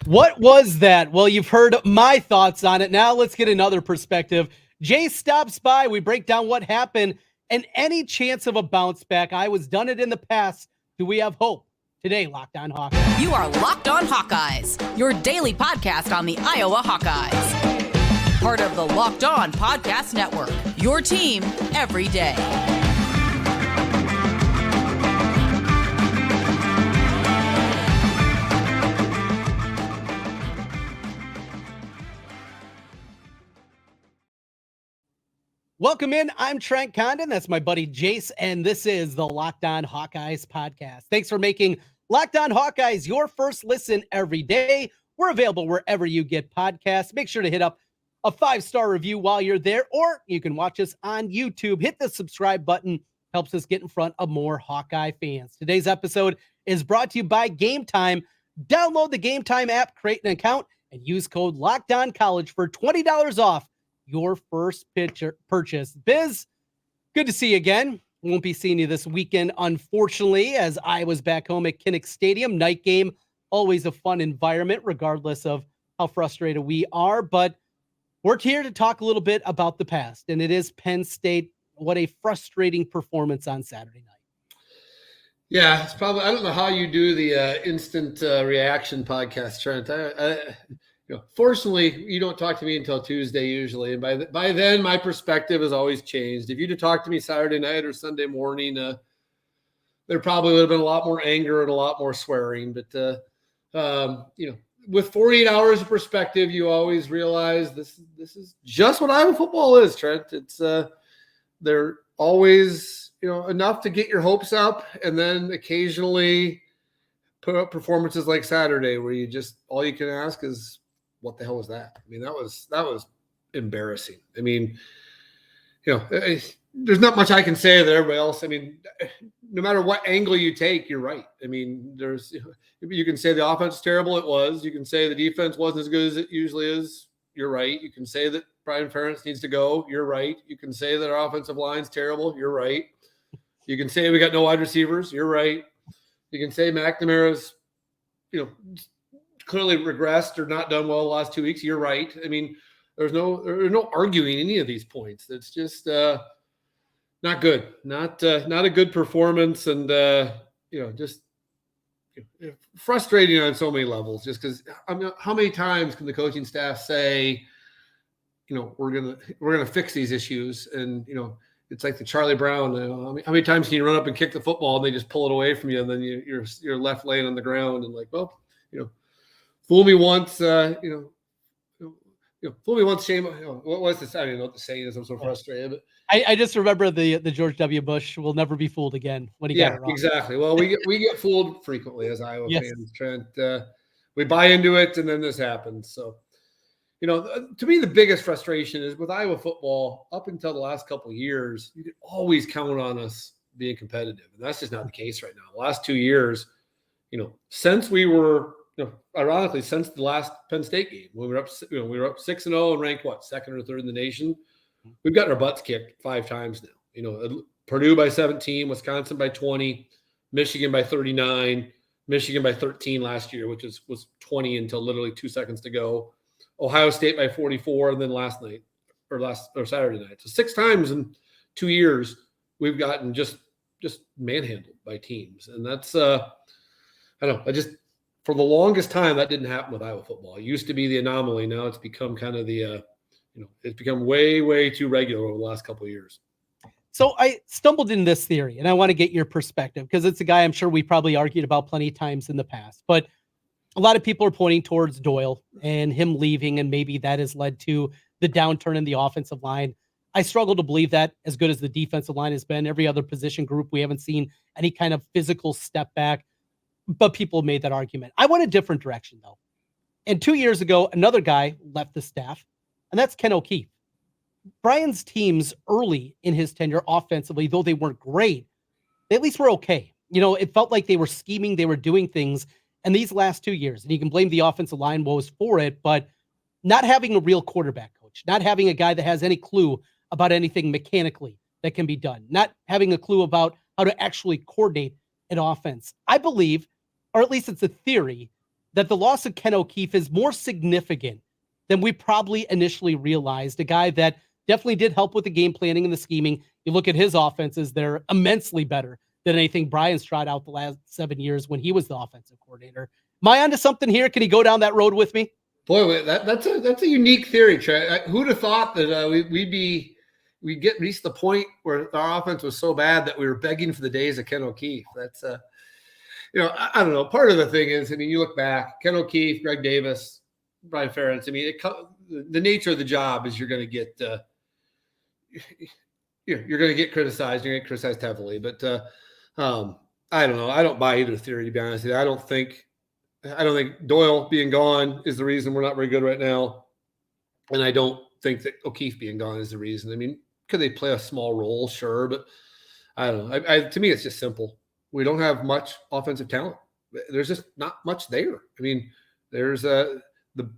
What was that? Well, you've heard my thoughts on it. Now let's get another perspective. Jase stops by. We break down what happened and any chance of a bounce back. I was done it in the past. Do we have hope? Today, Locked On Hawkeyes. You are Locked On Hawkeyes, your daily podcast on the Iowa Hawkeyes. Part of the Locked On Podcast Network, your team every day. Welcome in. I'm Trent Condon. That's my buddy Jase, and this is the Locked On Hawkeyes podcast. Thanks for making Locked On Hawkeyes your first listen every day. We're available wherever you get podcasts. Make sure to hit up a 5-star review while you're there, or you can watch us on YouTube. Hit the subscribe button. Helps us get in front of more Hawkeye fans. Today's episode is brought to you by Gametime. Download the Gametime app, create an account, and use code LOCKEDONCollege for $20 off your first purchase. Biz, good to see you again. Won't be seeing you this weekend, unfortunately, as I was back home at Kinnick Stadium. Night game, always a fun environment, regardless of how frustrated we are. But we're here to talk a little bit about the past, and it is Penn State. What a frustrating performance on Saturday night. Yeah, it's probably, I don't know how you do the instant reaction podcast, Trent. Fortunately, you don't talk to me until Tuesday usually, and by then my perspective has always changed. If you'd have talked to me Saturday night or Sunday morning, there probably would have been a lot more anger and a lot more swearing. But with 48 hours of perspective, you always realize this is just what Iowa football is, Trent. It's they're always enough to get your hopes up, and then occasionally put up performances like Saturday where you just all you can ask is, what the hell was that? I mean, that was embarrassing. I mean, there's not much I can say that everybody else. I mean, no matter what angle you take, you're right. I mean, you can say the offense is terrible. It was. You can say the defense wasn't as good as it usually is. You're right. You can say that Brian Ferentz needs to go. You're right. You can say that our offensive line's terrible. You're right. You can say we got no wide receivers. You're right. You can say McNamara's, clearly regressed or not done well the last 2 weeks. You're right. I mean, there's no arguing any of these points. It's just not good. Not a good performance, and just frustrating on so many levels. Just because how many times can the coaching staff say, we're gonna fix these issues, and it's like the Charlie Brown. How many times can you run up and kick the football and they just pull it away from you, and then you're left laying on the ground and like, well, fool me once, fool me once, shame. What was this? I don't even know what the saying is. I'm so frustrated. But I just remember the George W. Bush will never be fooled again when he got it wrong. Exactly. Well, we get fooled frequently as Iowa fans, Trent. We buy into it, and then this happens. So, to me, the biggest frustration is with Iowa football. Up until the last couple of years, you could always count on us being competitive, and that's just not the case right now. The last 2 years, since we were. Ironically, since the last Penn State game, when we were up 6-0 and ranked second or third in the nation, we've gotten our butts kicked 5 times now. Purdue by 17, Wisconsin by 20, Michigan by 39, Michigan by 13 last year, which was 20 until literally 2 seconds to go. Ohio State by 44, and then Saturday night. So 6 times in 2 years we've gotten just manhandled by teams, and that's for the longest time, that didn't happen with Iowa football. It used to be the anomaly. Now it's become kind of it's become way, way too regular over the last couple of years. So I stumbled in this theory, and I want to get your perspective because it's a guy I'm sure we probably argued about plenty of times in the past. But a lot of people are pointing towards Doyle and him leaving, and maybe that has led to the downturn in the offensive line. I struggle to believe that, as good as the defensive line has been. Every other position group, we haven't seen any kind of physical step back. But people made that argument. I went a different direction, though. And 2 years ago, another guy left the staff, and that's Ken O'Keefe. Brian's teams early in his tenure offensively, though they weren't great, they at least were okay. It felt like they were scheming, they were doing things. And these last 2 years, and you can blame the offensive line woes for it, but not having a real quarterback coach, not having a guy that has any clue about anything mechanically that can be done, not having a clue about how to actually coordinate an offense. I believe, or at least it's a theory, that the loss of Ken O'Keefe is more significant than we probably initially realized. A guy that definitely did help with the game planning and the scheming. You look at his offenses, they're immensely better than anything Brian's tried out the last 7 years when he was the offensive coordinator. Am I onto something here? Can he go down that road with me? Boy, that's a unique theory, Trent. Who'd have thought that we'd reach the point where our offense was so bad that we were begging for the days of Ken O'Keefe. That's I don't know. Part of the thing is, I mean, you look back, Ken O'Keefe, Greg Davis, Brian Ferentz. I mean, the nature of the job is you're going to get you're going to get criticized. You're going to get criticized heavily. But I don't know. I don't buy either theory, to be honest with you. I don't think Doyle being gone is the reason we're not very good right now, and I don't think that O'Keefe being gone is the reason. I mean, could they play a small role? Sure, but I don't know. To me, it's just simple. We don't have much offensive talent. There's just not much there. I mean, there's the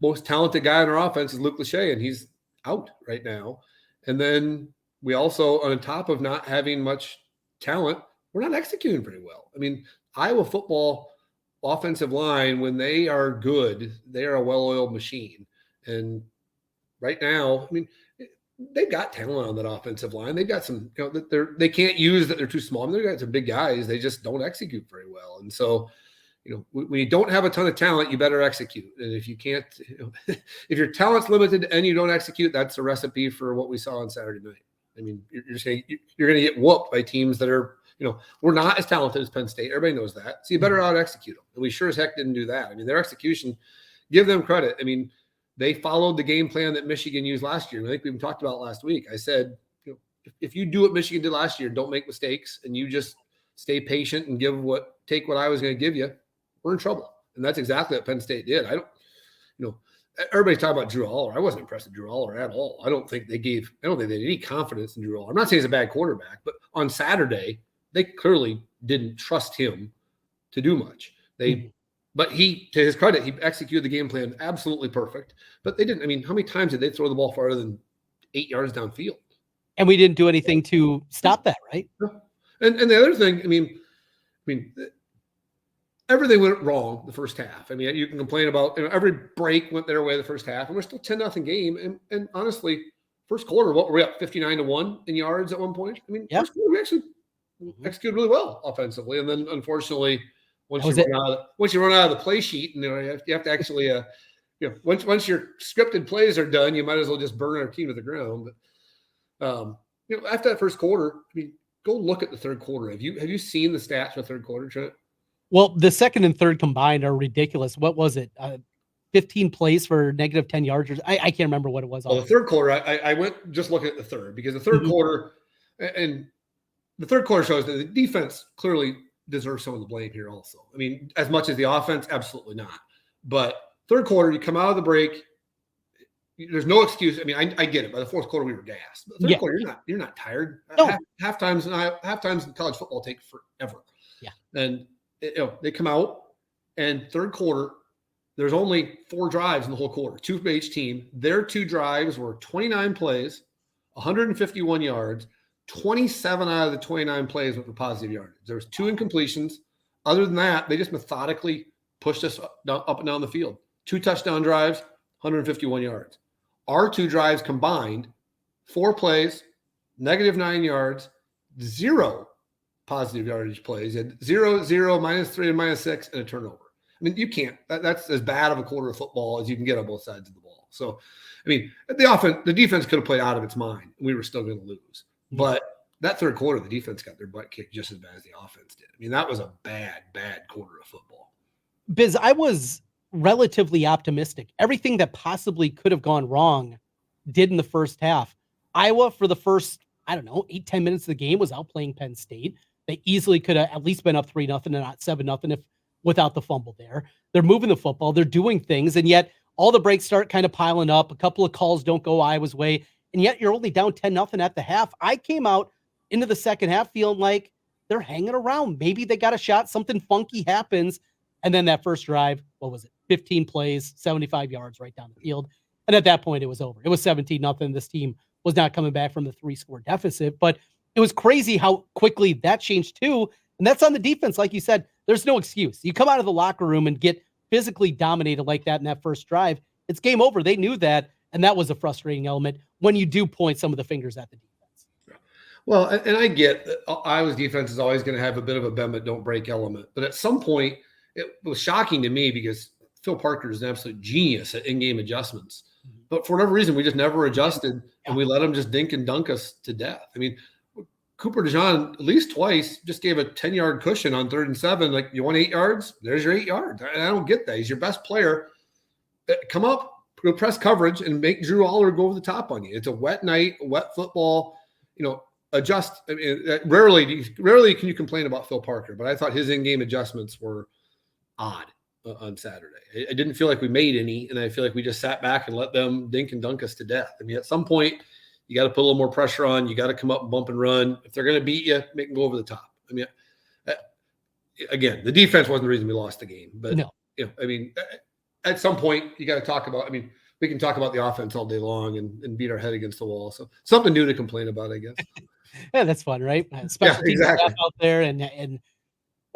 most talented guy in our offense is Luke Lachey, and he's out right now. And then we also, on top of not having much talent, we're not executing very well. I mean, Iowa football offensive line, when they are good, they are a well-oiled machine. And right now, I mean, they've got talent on that offensive line. They've got some, they can't use that they're too small. I mean, they've got some big guys. They just don't execute very well. And so, when you don't have a ton of talent, you better execute. And if you can't, if your talent's limited and you don't execute, that's a recipe for what we saw on Saturday night. I mean, you're going to get whooped by teams that are, we're not as talented as Penn State. Everybody knows that. So you better out execute them. And we sure as heck didn't do that. I mean, their execution, give them credit. I mean, they followed the game plan that Michigan used last year. I think we talked about it last week. I said, if you do what Michigan did last year, don't make mistakes, and you just stay patient and take what I was going to give you, we're in trouble. And that's exactly what Penn State did. Everybody's talking about Drew Aller. I wasn't impressed with Drew Aller at all. I don't think they had any confidence in Drew Aller. I'm not saying he's a bad quarterback, but on Saturday, they clearly didn't trust him to do much. But he, to his credit, he executed the game plan absolutely perfect. But they didn't. I mean, how many times did they throw the ball farther than 8 yards downfield? And we didn't do anything to stop that, right? And the other thing, I mean, everything went wrong the first half. I mean, you can complain about every break went their way the first half, and we're still 10-0 game. And honestly, first quarter, what were we up 59-1 in yards at one point? I mean, first quarter, we actually executed really well offensively, and then unfortunately, once you run out of the play sheet, and you have to actually, once your scripted plays are done, you might as well just burn our team to the ground. But after that first quarter, I mean, go look at the third quarter. Have you seen the stats for the third quarter, Trent? Well, the second and third combined are ridiculous. What was it? 15 plays for negative 10 yards. I can't remember what it was. Well, the third quarter, I went just looking at the third, because the third quarter, and the third quarter shows that the defense clearly deserves some of the blame here also. I mean, as much as the offense, absolutely not. But third quarter, you come out of the break, there's no excuse. I mean, I get it. By the fourth quarter, we were gassed. But third quarter, you're not tired. No. Half-times in college football take forever. Yeah. And they come out, and third quarter, there's only 4 drives in the whole quarter, 2 for each team. Their 2 drives were 29 plays, 151 yards. 27 out of the 29 plays went for positive yardage. There was 2 incompletions. Other than that, they just methodically pushed us up and down the field. 2 touchdown drives, 151 yards. Our 2 drives combined, 4 plays, negative 9 yards, 0 positive yardage plays. You had 0, 0, -3, and -6, and a turnover. I mean, you can't. That's as bad of a quarter of football as you can get on both sides of the ball. So, I mean, the defense could have played out of its mind, and we were still going to lose. But that third quarter, the defense got their butt kicked just as bad as the offense did. I mean, that was a bad quarter of football. Biz, I was relatively optimistic. Everything that possibly could have gone wrong did in the first half. Iowa, for the first, 8-10 minutes of the game, was outplaying Penn State. They easily could have at least been up 3-0 and not 7-0 without the fumble there. They're moving the football. They're doing things, and yet all the breaks start kind of piling up. A couple of calls don't go Iowa's way. And yet you're only down 10-0 at the half. I came out into the second half feeling like they're hanging around. Maybe they got a shot. Something funky happens. And then that first drive, 15 plays, 75 yards right down the field. And at that point, it was over. It was 17-0. This team was not coming back from the 3-score deficit. But it was crazy how quickly that changed too. And that's on the defense. Like you said, there's no excuse. You come out of the locker room and get physically dominated like that in that first drive, it's game over. They knew that, and that was a frustrating element when you do point some of the fingers at the defense. Well, and I get that Iowa's defense is always going to have a bit of a bend but don't break element. But at some point, it was shocking to me because Phil Parker is an absolute genius at in-game adjustments. But for whatever reason, we just never adjusted, and we let him just dink and dunk us to death. I mean, Cooper DeJean at least twice just gave a 10-yard cushion on 3rd and 7. Like, you want 8 yards? There's your 8 yards. I don't get that. He's your best player. Come up, go press coverage, and make Drew Aller go over the top on you. It's a wet night, wet football. Adjust. I mean, rarely can you complain about Phil Parker, but I thought his in-game adjustments were odd on Saturday. I didn't feel like we made any, and I feel like we just sat back and let them dink and dunk us to death. I mean, at some point, you got to put a little more pressure on. You got to come up and bump and run. If they're going to beat you, make them go over the top. I mean, again, the defense wasn't the reason we lost the game, but no. I mean, at some point, you got to talk about. I mean, we can talk about the offense all day long and beat our head against the wall. So something new to complain about, I guess. Yeah, that's fun, right? Especially exactly. out there and.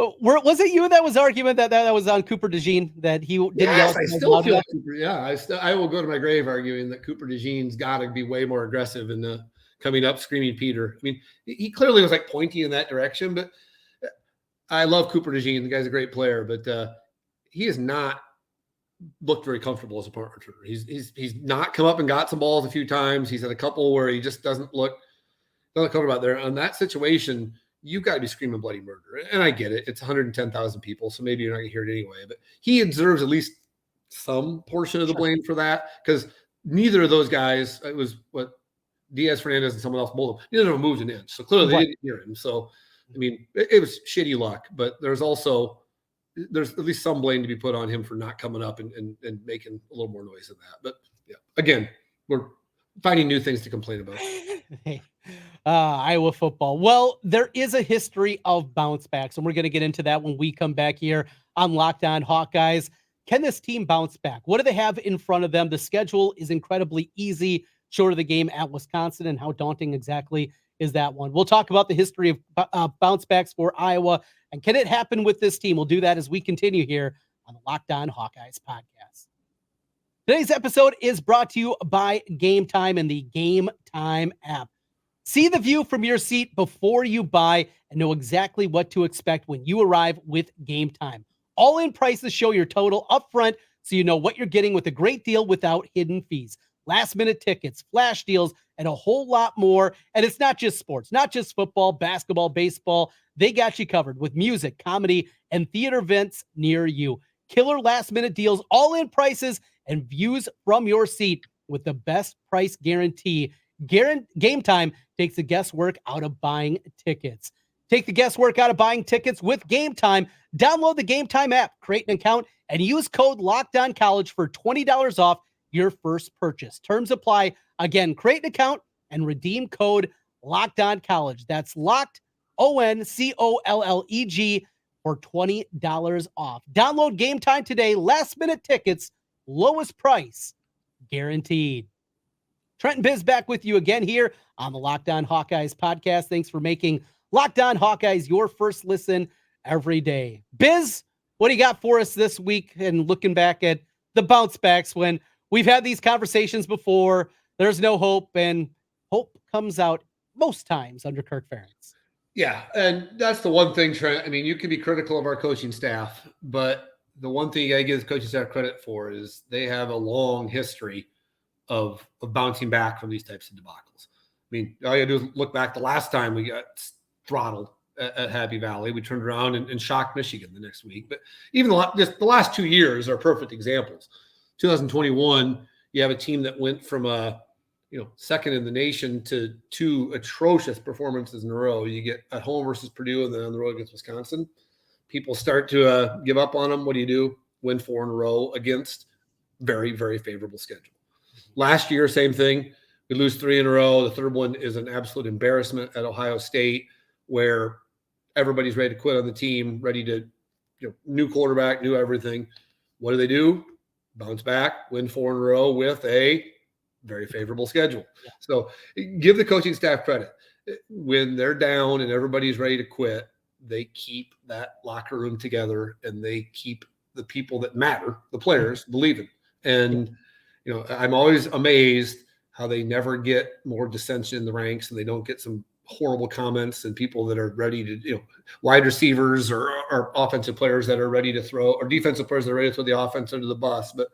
Was it you that was arguing that was on Cooper DeJean that he didn't Yes, I still feel like Cooper. Yeah, I will go to my grave arguing that Cooper DeJean's got to be way more aggressive in coming up, screaming Peter. I mean, he clearly was like pointing in that direction, but I love Cooper DeJean. The guy's a great player, but he has not looked very comfortable as a punt returner. He's not come up and got some balls a few times. He's had a couple where he just doesn't look comfortable out there. On that situation, you've got to be screaming bloody murder. And I get it. It's 110,000 people, so maybe you're not going to hear it anyway. But he deserves at least some portion of the blame for that, because neither of those guys, it was what Diaz, Fernandez, and someone else bowled him. Neither of them moved an inch. So clearly they didn't hear him. So, I mean, it was shitty luck. But there's at least some blame to be put on him for not coming up and making a little more noise than that. But, yeah, again, we're finding new things to complain about. Iowa football. Well, there is a history of bounce backs, and we're going to get into that when we come back here on Locked On Hawkeyes. Can this team bounce back? What do they have in front of them? The schedule is incredibly easy, short of the game at Wisconsin, and how daunting exactly is that one? We'll talk about the history of bounce backs for Iowa, and can it happen with this team? We'll do that as we continue here on the Locked On Hawkeyes podcast. Today's episode is brought to you by Gametime and the Gametime app. See the view from your seat before you buy and know exactly what to expect when you arrive with Gametime. All-in prices show your total upfront, so you know what you're getting with a great deal without hidden fees. Last-minute tickets, flash deals, and a whole lot more. And it's not just sports, not just football, basketball, baseball. They got you covered with music, comedy, and theater events near you. Killer last-minute deals, all-in prices, and views from your seat with the best price guarantee. Gametime takes the guesswork out of buying tickets. Take the guesswork out of buying tickets with Gametime. Download the Gametime app, create an account, and use code LOCKEDONCollege for $20 off your first purchase. Terms apply. Again, create an account and redeem code LOCKEDONCollege. That's locked, ONCOLLEG, for $20 off. Download Gametime today. Last minute tickets, lowest price guaranteed. Trent and Biz back with you again here on the Locked On Hawkeyes podcast. Thanks for making Locked On Hawkeyes your first listen every day. Biz, what do you got for us this week? And looking back at the bounce backs when we've had these conversations before, there's no hope, and hope comes out most times under Kirk Ferentz. Yeah, and that's the one thing, Trent. I mean, you can be critical of our coaching staff, but the one thing you got to give the coaching staff credit for is they have a long history of bouncing back from these types of debacles. I mean, all you got to do is look back the last time we got throttled at Happy Valley. We turned around and shocked Michigan the next week. But even the last 2 years are perfect examples. 2021, you have a team that went from second in the nation to 2 atrocious performances in a row. You get at home versus Purdue and then on the road against Wisconsin. People start to give up on them. What do? Win 4 in a row against very, very favorable schedule. Last year, same thing. We lose 3 in a row. The third one is an absolute embarrassment at Ohio State, where everybody's ready to quit on the team, ready to, new quarterback, new everything. What do? Bounce back, win 4 in a row with a very favorable schedule. Yeah. So give the coaching staff credit. When they're down and everybody's ready to quit, they keep that locker room together and they keep the people that matter, the players, believe in. And, I'm always amazed how they never get more dissension in the ranks and they don't get some horrible comments and people that are ready to, wide receivers or offensive players that are ready to throw, or defensive players that are ready to throw the offense under the bus. But,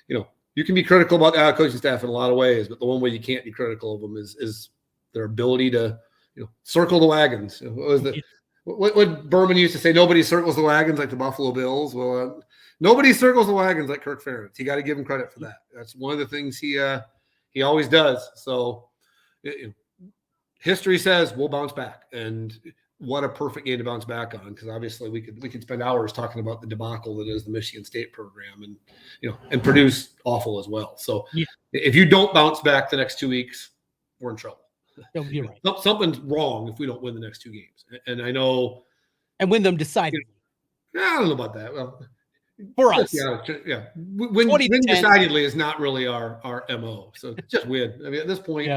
you can be critical about the coaching staff in a lot of ways, but the one way you can't be critical of them is their ability to, circle the wagons. What Berman used to say, nobody circles the wagons like the Buffalo Bills. Well, nobody circles the wagons like Kirk Ferentz. You got to give him credit for that. That's one of the things he always does. So history says we'll bounce back, and what a perfect game to bounce back on, because obviously we could spend hours talking about the debacle that is the Michigan State program, and and produce awful as well. So if you don't bounce back the next 2 weeks, we're in trouble. You're right. Something's wrong if we don't win the next 2 games. And I know. And win them decidedly. I don't know about that. Well, for us. Yeah. Win decidedly is not really our MO. So just win. I mean, at this point,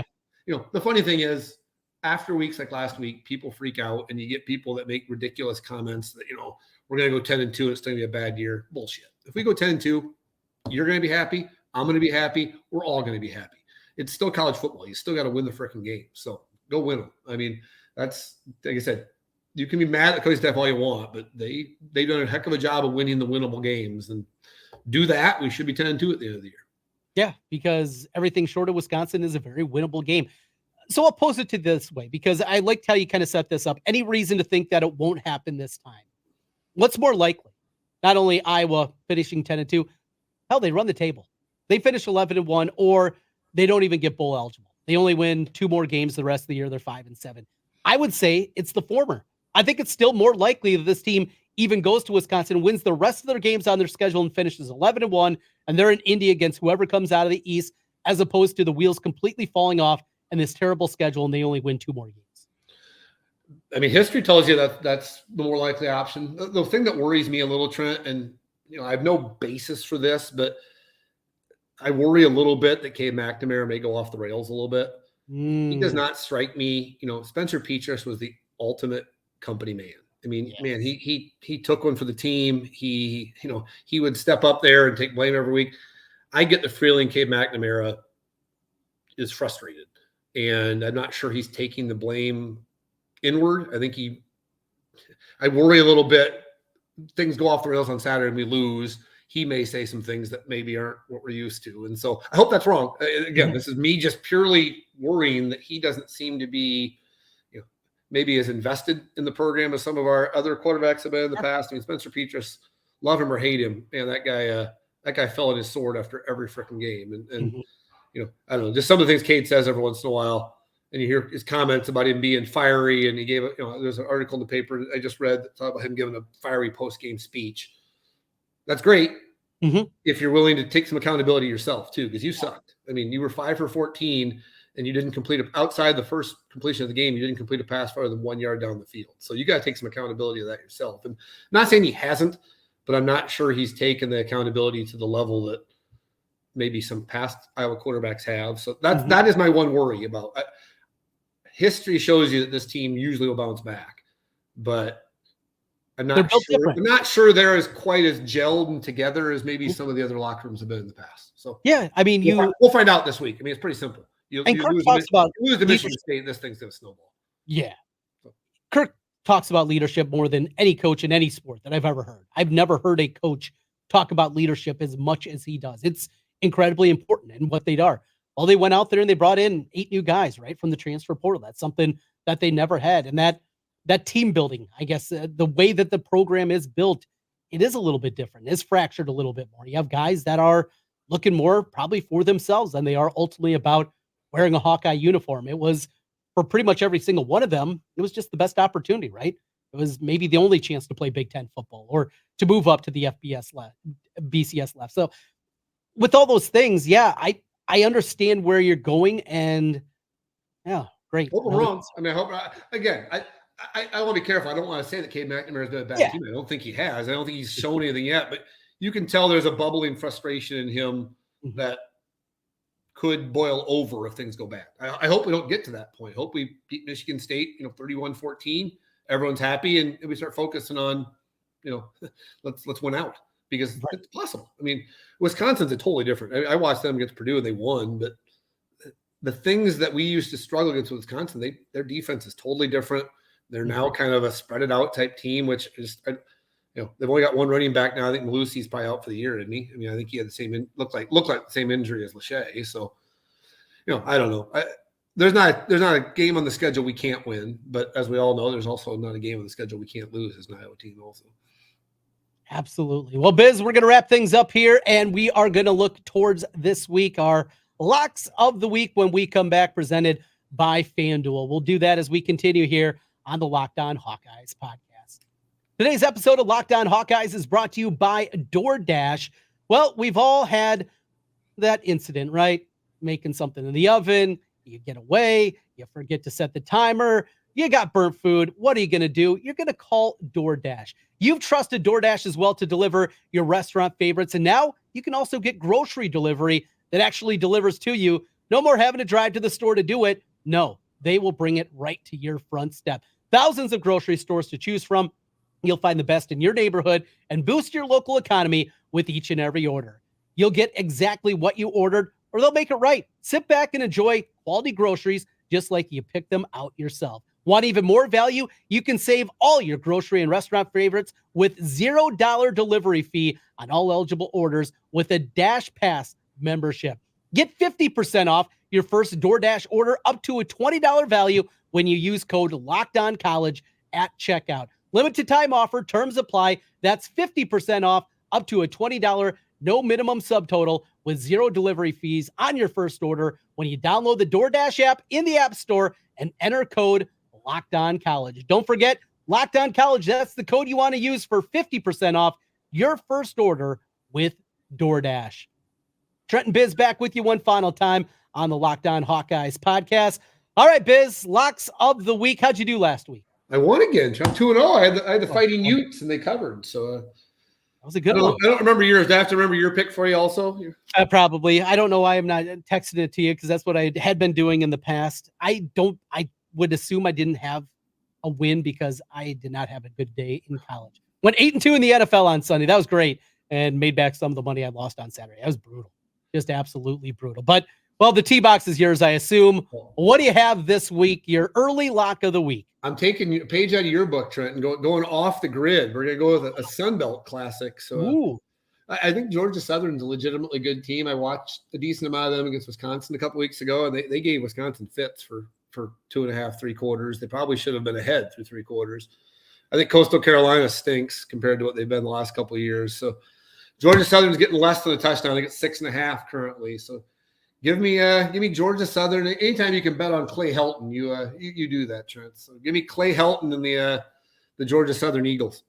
the funny thing is, after weeks like last week, people freak out and you get people that make ridiculous comments that, we're going to go 10-2 and it's going to be a bad year. Bullshit. If we go 10-2, you're going to be happy. I'm going to be happy. We're all going to be happy. It's still college football. You still got to win the freaking game. So go win them. I mean, that's, like I said, you can be mad at coaching staff all you want, but they've done a heck of a job of winning the winnable games. And do that, we should be 10-2 at the end of the year. Yeah, because everything short of Wisconsin is a very winnable game. So I'll pose it to this way, because I liked how you kind of set this up. Any reason to think that it won't happen this time? What's more likely? Not only Iowa finishing 10-2, hell, they run the table. They finish 11-1, or they don't even get bowl eligible. They only win 2 more games the rest of the year. They're 5-7. I would say it's the former. I think it's still more likely that this team even goes to Wisconsin, wins the rest of their games on their schedule, and finishes 11-1, and they're in Indy against whoever comes out of the East, as opposed to the wheels completely falling off and this terrible schedule, and they only win 2 more games. I mean, history tells you that that's the more likely option. The thing that worries me a little, Trent, and I have no basis for this, but I worry a little bit that Cade McNamara may go off the rails a little bit. He does not strike me. Spencer Petras was the ultimate company man. I mean, man, he took one for the team. He would step up there and take blame every week. I get the feeling Cade McNamara is frustrated, and I'm not sure he's taking the blame inward. I worry a little bit. Things go off the rails on Saturday and we lose. He may say some things that maybe aren't what we're used to. And so I hope that's wrong. Again, this is me just purely worrying that he doesn't seem to be, maybe as invested in the program as some of our other quarterbacks have been in the past. I mean, Spencer Petras, love him or hate him, man, that guy fell on his sword after every freaking game. And I don't know, just some of the things Cade says every once in a while, and you hear his comments about him being fiery, and he gave there's an article in the paper I just read that talked about him giving a fiery post-game speech. That's great if you're willing to take some accountability yourself too, because you sucked. I mean, you were 5 for 14, and you didn't complete outside the first completion of the game. You didn't complete a pass farther than 1 yard down the field. So you got to take some accountability of that yourself. And I'm not saying he hasn't, but I'm not sure he's taken the accountability to the level that maybe some past Iowa quarterbacks have. So that is my one worry about. History shows you that this team usually will bounce back, but I'm not sure they're as quite as gelled and together as maybe some of the other locker rooms have been in the past. So yeah, I mean, we'll find out this week. I mean, it's pretty simple. You lose to Michigan State, this thing's going to snowball. Yeah. Kirk talks about leadership more than any coach in any sport that I've ever heard. I've never heard a coach talk about leadership as much as he does. It's incredibly important in what they are. Well, they went out there and they brought in 8 new guys, right, from the transfer portal. That's something that they never had. And that team building, I guess, the way that the program is built, it is a little bit different. It's fractured a little bit more. You have guys that are looking more probably for themselves than they are ultimately about wearing a Hawkeye uniform. It was, for pretty much every single one of them, it was just the best opportunity, right? It was maybe the only chance to play Big Ten football or to move up to the BCS left. So with all those things, yeah, I understand where you're going, and yeah, great. Hope I'm wrong. I mean, I hope, again, I want to be careful. I don't want to say that Cade McNamara has been a bad team. I don't think he has. I don't think he's shown anything yet, but you can tell there's a bubbling frustration in him that could boil over if things go bad. I hope we don't get to that point. I hope we beat Michigan State, 31-14. Everyone's happy, and we start focusing on, let's win out. because it's possible. I mean, Wisconsin's a totally different. I watched them against Purdue and they won, but the things that we used to struggle against Wisconsin, their defense is totally different. They're now kind of a spread it out type team, which is, they've only got one running back now. I think Malusi's probably out for the year, isn't he? I mean, I think he had the same looked like the same injury as Lachey. So, I don't know. There's not a game on the schedule we can't win, but as we all know, there's also not a game on the schedule we can't lose as an Iowa team also. Absolutely. Well, Biz, we're going to wrap things up here, and we are going to look towards this week, our locks of the week when we come back, presented by FanDuel. We'll do that as we continue here on the Locked On Hawkeyes podcast. Today's episode of Locked On Hawkeyes is brought to you by DoorDash. Well, we've all had that incident, right? Making something in the oven, you get away, you forget to set the timer, you got burnt food. What are you going to do? You're going to call DoorDash. You've trusted DoorDash as well to deliver your restaurant favorites, and now you can also get grocery delivery that actually delivers to you. No more having to drive to the store to do it. No, they will bring it right to your front step. Thousands of grocery stores to choose from. You'll find the best in your neighborhood and boost your local economy with each and every order. You'll get exactly what you ordered, or they'll make it right. Sit back and enjoy quality groceries just like you picked them out yourself. Want even more value? You can save all your grocery and restaurant favorites with $0 delivery fee on all eligible orders with a Dash Pass membership. Get 50% off your first DoorDash order up to a $20 value when you use code LOCKEDONCOLLEGE at checkout. Limited time offer, terms apply. That's 50% off up to a $20 no minimum subtotal with zero delivery fees on your first order when you download the DoorDash app in the App Store and enter code LOCKEDONCOLLEGE. Don't forget, LOCKEDONCOLLEGE, that's the code you want to use for 50% off your first order with DoorDash. Trent and Biz back with you one final time on the Locked On Hawkeyes podcast. All right, Biz, locks of the week. How'd you do last week? I won again. I'm 2-0. I had the Fighting Utes, and they covered. So that was a good one. I don't remember yours. Do I have to remember your pick for you also? Probably. I don't know why I'm not texting it to you because that's what I had been doing in the past. I would assume I didn't have a win because I did not have a good day in college. Went 8-2 in the NFL on Sunday. That was great, and made back some of the money I lost on Saturday. That was brutal. Just absolutely brutal. But, well, the T-box is yours, I assume. What do you have this week, your early lock of the week? I'm taking a page out of your book, Trent, and going off the grid. We're going to go with a Sunbelt classic. So I think Georgia Southern's a legitimately good team. I watched a decent amount of them against Wisconsin a couple weeks ago, and they gave Wisconsin fits for 2.5, 3 quarters. They probably should have been ahead through 3 quarters. I think Coastal Carolina stinks compared to what they've been the last couple of years. So Georgia Southern's getting less than a touchdown. I think it's 6.5 currently. So give me Georgia Southern. Anytime you can bet on Clay Helton, you do that, Trent. So give me Clay Helton and the Georgia Southern Eagles.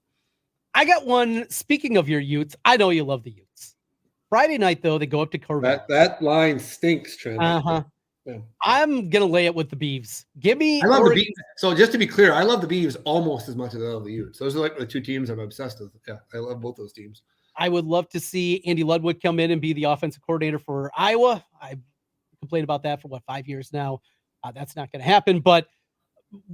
I got one. Speaking of your Utes, I know you love the Utes. Friday night, though, they go up to Corvallis. That line stinks, Trent. Uh-huh. Yeah. I'm going to lay it with the Beavs. Give me. I love the Beavs. So just to be clear, I love the Beavs almost as much as I love the Utes. Those are like the 2 teams I'm obsessed with. Yeah, I love both those teams. I would love to see Andy Ludwig come in and be the offensive coordinator for Iowa. I've complained about that for 5 years now. That's not going to happen. But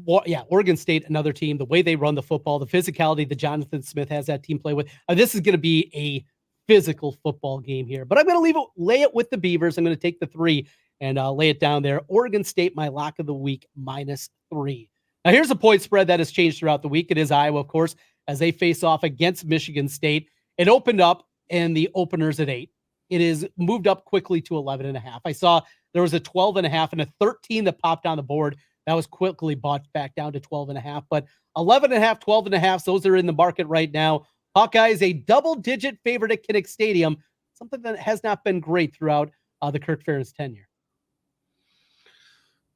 Oregon State, another team, the way they run the football, the physicality that Jonathan Smith has that team play with. This is going to be a physical football game here. But I'm going to lay it with the Beavers. I'm going to take the 3 and lay it down there. Oregon State, my lock of the week, -3. Now, here's a point spread that has changed throughout the week. It is Iowa, of course, as they face off against Michigan State. It opened up and the openers at 8. It is moved up quickly to 11.5. I saw there was a 12.5 and a 13 that popped on the board. That was quickly bought back down to 12.5. But 11.5, 12.5, those are in the market right now. Hawkeye is a double-digit favorite at Kinnick Stadium, something that has not been great throughout the Kirk Ferentz tenure.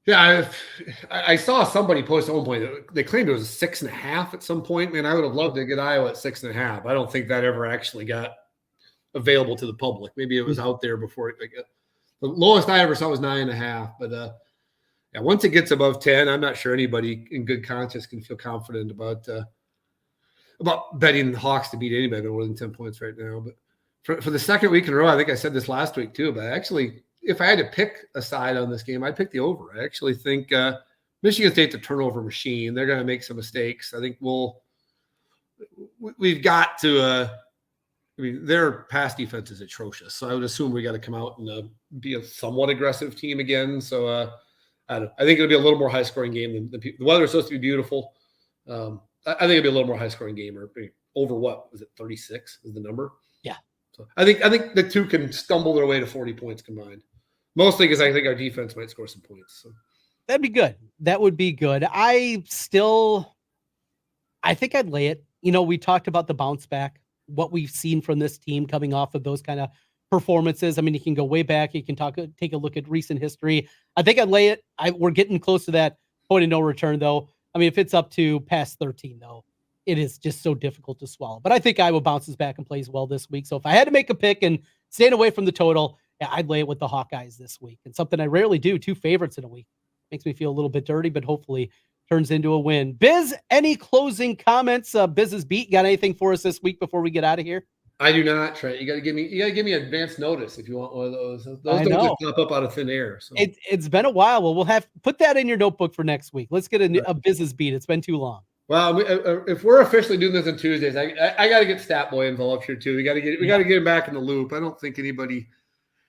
Yeah, I saw somebody post at one point. They claimed it was 6.5 at some point. Man, I would have loved to get Iowa at 6.5. I don't think that ever actually got available to the public. Maybe it was out there before. The lowest I ever saw was 9.5. But once it gets above 10, I'm not sure anybody in good conscience can feel confident about betting the Hawks to beat anybody by more than 10 points right now. But for the second week in a row, I think I said this last week too, but actually, if I had to pick a side on this game, I'd pick the over. I actually think Michigan State's a turnover machine. They're going to make some mistakes. I think we've got to I mean, their pass defense is atrocious. So I would assume we got to come out and be a somewhat aggressive team again. So I don't know. I think it'll be a little more high scoring game than the weather is supposed to be beautiful. I think it'll be a little more high scoring game, or over what was it? 36 is the number. Yeah. So I think the two can stumble their way to 40 points combined. Mostly because I think our defense might score some points. So. That'd be good. That would be good. I think I'd lay it. We talked about the bounce back, what we've seen from this team coming off of those kind of performances. I mean, you can go way back. You can take a look at recent history. I think I'd lay it. We're getting close to that point of no return, though. I mean, if it's up to past 13, though, it is just so difficult to swallow. But I think Iowa bounces back and plays well this week. So if I had to make a pick and staying away from the total, yeah, I'd lay it with the Hawkeyes this week. And something I rarely do, 2 favorites in a week. Makes me feel a little bit dirty, but hopefully turns into a win. Biz, any closing comments? Biz's beat, got anything for us this week before we get out of here? I do not, Trent. You got to give me advance notice if you want one of those. Those don't just pop up out of thin air. So. It's been a while. Well, we'll have put that in your notebook for next week. Let's get a Biz's beat. It's been too long. Well, if we're officially doing this on Tuesdays, I got to get Stat Boy involved here too. We got to get him back in the loop. I don't think anybody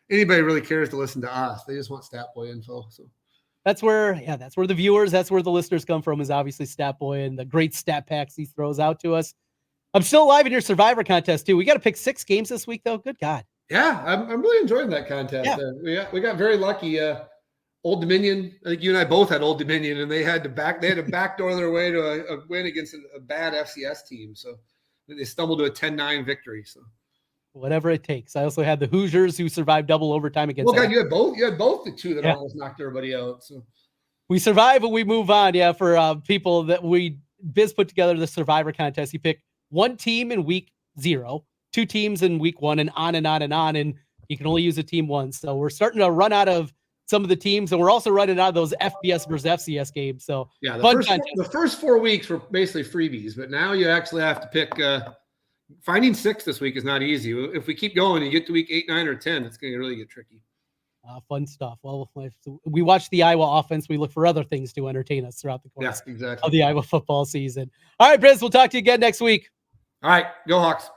really cares to listen to us. They just want Stat Boy info. So. That's where the viewers, that's where the listeners come from, is obviously Stat Boy and the great stat packs he throws out to us. I'm still alive in your Survivor contest too. We got to pick 6 games this week though. Good God. Yeah, I'm really enjoying that contest. Yeah. We got very lucky. Old Dominion. I think you and I both had Old Dominion, and they had to backdoor their way to a win against a bad FCS team. So they stumbled to a 10-9 victory. So. Whatever it takes. I also had the Hoosiers who survived double overtime against. Well, God, you had both the two that almost knocked everybody out. So we survive and we move on. Yeah, for people that Biz put together the Survivor contest. He picked 1 team in week 0, 2 teams in week 1, and on and on and on. And you can only use a team once. So we're starting to run out of some of the teams, and we're also running out of those FBS versus FCS games. So yeah, the first 4 weeks were basically freebies, but now you actually have to pick. Finding 6 this week is not easy. If we keep going, you get to week 8, 9, or 10, it's going to really get tricky. Fun stuff. Well, if we watch the Iowa offense, we look for other things to entertain us throughout the course of the Iowa football season. All right, Briz, we'll talk to you again next week. All right, go Hawks.